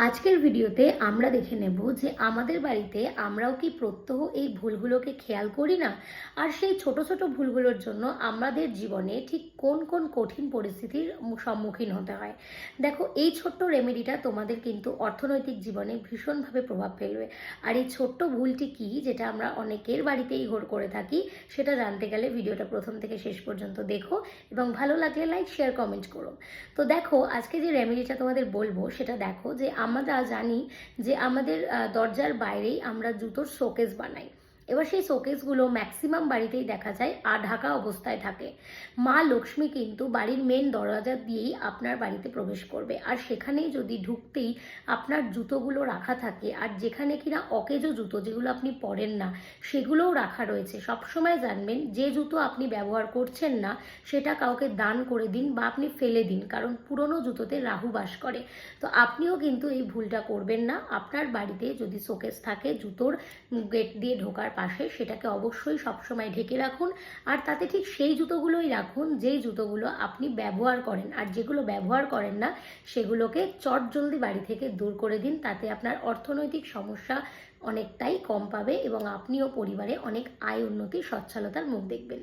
আজকের ভিডিওতে আমরা দেখে নেব যে আমাদের বাড়িতে আমরাও কি প্রত্যহ এই ভুলগুলোকে খেয়াল করি না, আর সেই ছোট ছোট ভুলগুলোর জন্য আমাদের জীবনে ঠিক কোন কোন কঠিন পরিস্থিতির সম্মুখীন হতে হয়। দেখো, এই ছোট্ট রেমেডিটা তোমাদের কিন্তু অর্থনৈতিক জীবনে ভীষণভাবে প্রভাব ফেলবে। আর এই ছোট্ট ভুলটি কি, যেটা আমরা অনেকের বাড়িতেই করে থাকি, সেটা জানতে গেলে ভিডিওটা প্রথম থেকে শেষ পর্যন্ত দেখো এবং ভালো লাগলে লাইক শেয়ার কমেন্ট করো। তো দেখো, আজকে যে রেমেডিটা তোমাদের বলবো সেটা দেখো যে আমরা জানি যে আমাদের দরজার বাইরেই আমরা জুতোর শোকেস বানাই। এবার সেই শোকেসগুলো ম্যাক্সিমাম বাড়িতেই দেখা যায় ঢাকা অবস্থায় থাকে। মা লক্ষ্মী কিন্তু বাড়ির মেন দরজা দিয়েই আপনার বাড়িতে প্রবেশ করবে, আর সেখানেই যদি ঢুকতেই আপনার জুতোগুলো রাখা থাকে, আর যেখানে কিনা অকেজো জুতো যেগুলো আপনি পরেন না সেগুলোও রাখা রয়েছে, সবসময় জানবেন যে জুতো আপনি ব্যবহার করছেন না সেটা কাউকে দান করে দিন বা আপনি ফেলে দিন, কারণ পুরনো জুতোতে রাহু বাস করে। তো আপনিও কিন্তু এই ভুলটা করবেন না। আপনার বাড়িতে যদি শোকেস থাকে জুতোর গেট দিয়ে ঢোকার পাশে, সেটাকে অবশ্যই সবসময় ঢেকে রাখুন, আর তাতে ঠিক সেই জুতোগুলোই রাখুন যেই জুতোগুলো আপনি ব্যবহার করেন, আর যেগুলো ব্যবহার করেন না সেগুলোকে চটজলদি বাড়ি থেকে দূর করে দিন। তাতে আপনার অর্থনৈতিক সমস্যা অনেকটাই কম পাবে এবং আপনিও পরিবারে অনেক আয় উন্নতি সচ্ছলতার মুখ দেখবেন।